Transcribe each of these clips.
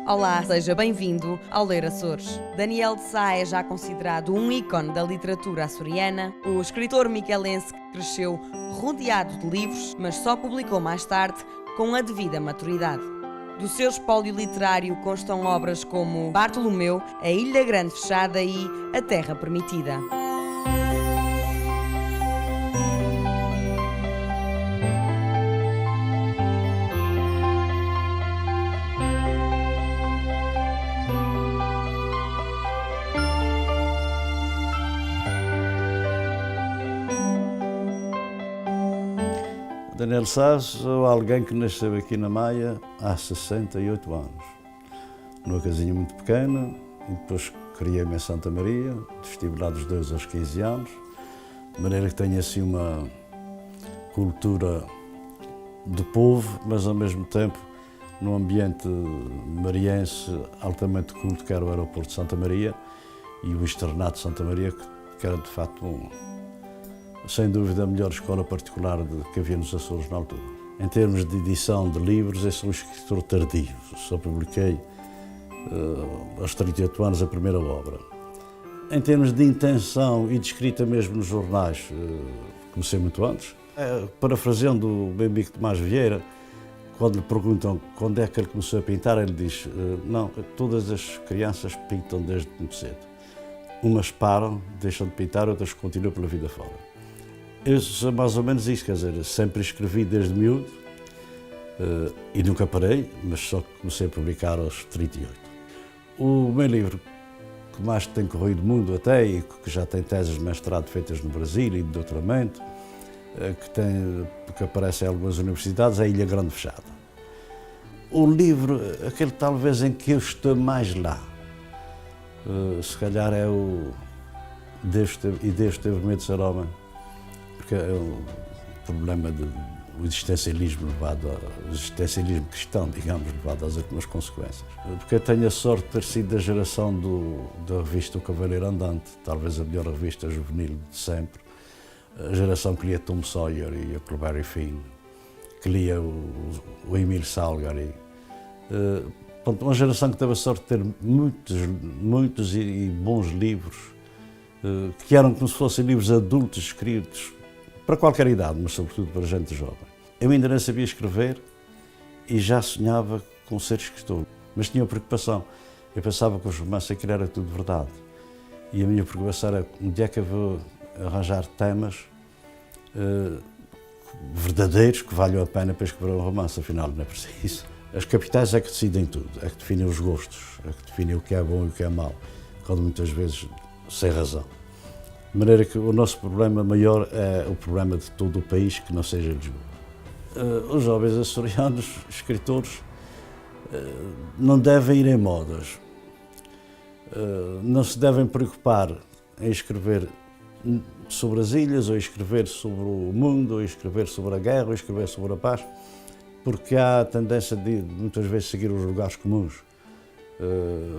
Olá, seja bem-vindo ao Ler Açores. Daniel de Sá é já considerado um ícone da literatura açoriana. O escritor miquelense que cresceu rodeado de livros, mas só publicou mais tarde com a devida maturidade. Do seu espólio literário constam obras como Bartolomeu, A Ilha Grande Fechada e A Terra Permitida. Daniel Sá é alguém que nasceu aqui na Maia há 68 anos, numa casinha muito pequena, e depois criei-me em Santa Maria, estive lá dos 2 aos 15 anos, de maneira que tenho assim uma cultura de povo, mas ao mesmo tempo num ambiente mariense altamente culto, que era o aeroporto de Santa Maria e o externato de Santa Maria, que era de facto sem dúvida, a melhor escola particular que havia nos Açores na altura. Em termos de edição de livros, eu sou um escritor tardio. Só publiquei aos 38 anos a primeira obra. Em termos de intenção e de escrita mesmo nos jornais, comecei muito antes. Parafraseando o bem amigo Tomás Vieira, quando lhe perguntam quando é que ele começou a pintar, ele diz: não, todas as crianças pintam desde muito cedo. Umas param, deixam de pintar, outras continuam pela vida fora. Eu sou mais ou menos isso, quer dizer, sempre escrevi desde miúdo e nunca parei, mas só comecei a publicar aos 38. O meu livro, que mais tem corrido o mundo até, e que já tem teses de mestrado feitas no Brasil e de doutoramento, que aparece em algumas universidades, é A Ilha Grande Fechada. O livro, aquele talvez em que eu estou mais lá, se calhar é o Deus teve medo de ser homem, porque é o problema do existencialismo cristão, digamos, levado às últimas consequências. Porque eu tenho a sorte de ter sido da geração da revista O Cavaleiro Andante, talvez a melhor revista juvenil de sempre, a geração que lia Tom Sawyer e a Huckleberry Finn, que lia o Emile Salgari. Uma geração que teve a sorte de ter muitos e bons livros, que eram como se fossem livros adultos escritos para qualquer idade, mas sobretudo para gente jovem. Eu ainda não sabia escrever e já sonhava com ser escritor, mas tinha preocupação. Eu pensava que os romances aquilo era tudo verdade. E a minha preocupação era onde é que eu vou arranjar temas verdadeiros que valham a pena para escrever um romance, afinal não é preciso. As capitais é que decidem tudo, é que definem os gostos, é que definem o que é bom e o que é mau, quando muitas vezes sem razão. De maneira que o nosso problema maior é o problema de todo o país, que não seja Lisboa. Os jovens açorianos, escritores, não devem ir em modas. Não se devem preocupar em escrever sobre as ilhas, ou escrever sobre o mundo, ou escrever sobre a guerra, ou escrever sobre a paz, porque há a tendência de muitas vezes seguir os lugares comuns,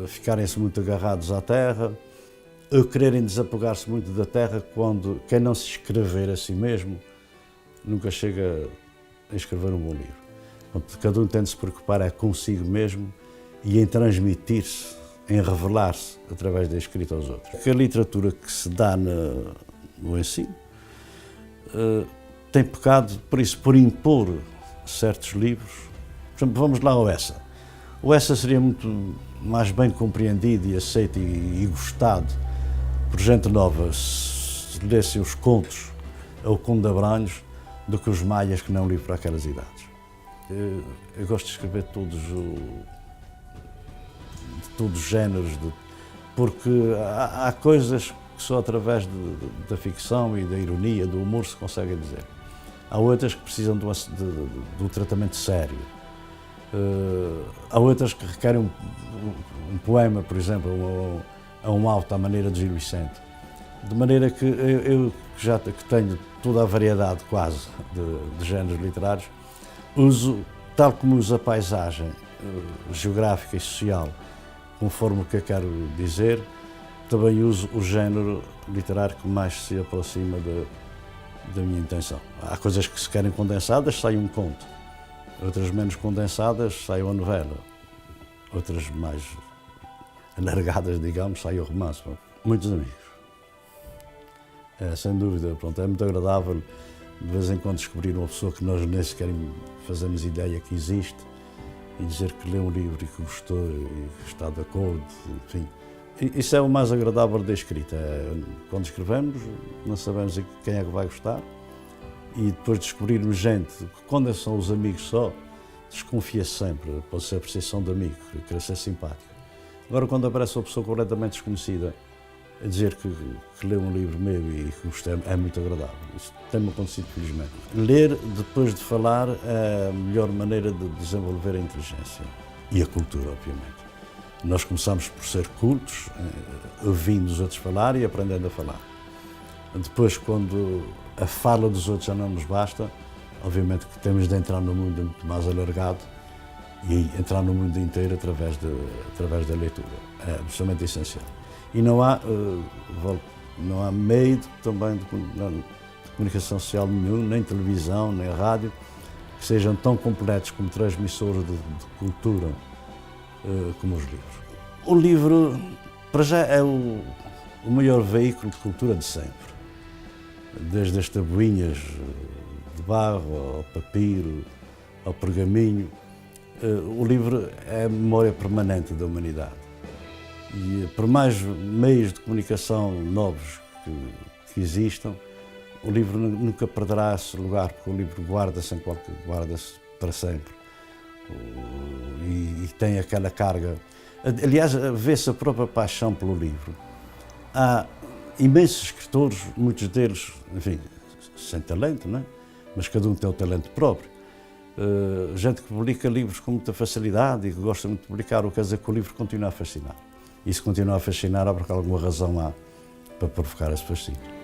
ficarem-se muito agarrados à terra, ou quererem desapegar-se muito da terra, quando quem não se escrever a si mesmo nunca chega a escrever um bom livro. Portanto, cada um tem de se preocupar consigo mesmo e em transmitir-se, em revelar-se através da escrita aos outros. Porque a literatura que se dá no ensino tem pecado por impor certos livros. Por exemplo, vamos lá ao Essa. O Essa seria muito mais bem compreendido e aceito e gostado por gente nova se lessem os contos ou o Conde de Abranhos do que os maias, que não li para aquelas idades. Eu gosto de escrever de todos os géneros, porque há coisas que só através da ficção e da ironia, do humor se conseguem dizer. Há outras que precisam de um tratamento sério. Há outras que requerem um poema, por exemplo, ou um auto à maneira de Gil Vicente. De maneira que eu que tenho toda a variedade quase de géneros literários, uso, tal como uso a paisagem geográfica e social, conforme o que eu quero dizer, também uso o género literário que mais se aproxima da minha intenção. Há coisas que se querem condensadas, sai um conto. Outras menos condensadas, sai uma novela. outras mais alargadas, digamos, sai o romance. Muitos amigos. Sem dúvida, pronto, é muito agradável de vez em quando descobrir uma pessoa que nós nem sequer fazemos ideia que existe e dizer que lê um livro e que gostou e que está de acordo, enfim. Isso é o mais agradável da escrita. Quando escrevemos, não sabemos quem é que vai gostar e depois descobrirmos gente, quando são os amigos só, desconfia sempre, pode ser a percepção de amigo, querer ser simpático. Agora, quando aparece uma pessoa completamente desconhecida a dizer que leu um livro meu e que gostei, é muito agradável. Isso tem-me acontecido, felizmente. Ler, depois de falar, é a melhor maneira de desenvolver a inteligência e a cultura, obviamente. Nós começamos por ser cultos, ouvindo os outros falar e aprendendo a falar. Depois, quando a fala dos outros já não nos basta, obviamente que temos de entrar num mundo muito mais alargado e entrar no mundo inteiro através da leitura. É absolutamente essencial. E não há meio também de comunicação social nenhum, nem televisão, nem rádio, que sejam tão completos como transmissores de cultura como os livros. O livro, para já, é o maior veículo de cultura de sempre. Desde as tabuinhas de barro, ao papiro, ao pergaminho, o livro é a memória permanente da humanidade. E por mais meios de comunicação novos que existam, o livro nunca perderá esse lugar, porque o livro guarda-se para sempre. E tem aquela carga. Aliás, vê-se a própria paixão pelo livro. Há imensos escritores, muitos deles, enfim, sem talento, não é? Mas cada um tem o talento próprio. Gente que publica livros com muita facilidade e que gosta muito de publicar, o que quer dizer que o livro continua a fascinar. E se continua a fascinar, há porque alguma razão há para provocar esse fascínio.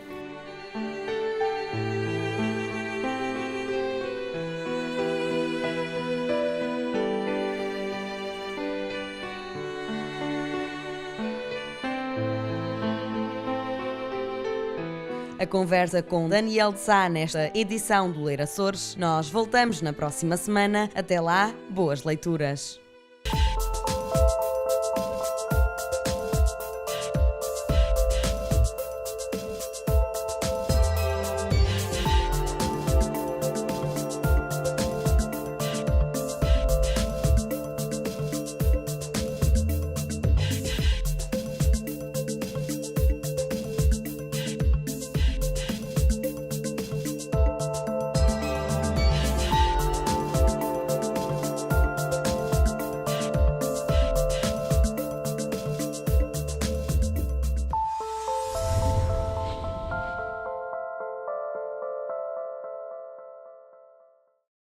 A conversa com Daniel de Sá nesta edição do Ler Açores. Nós voltamos na próxima semana. Até lá, boas leituras.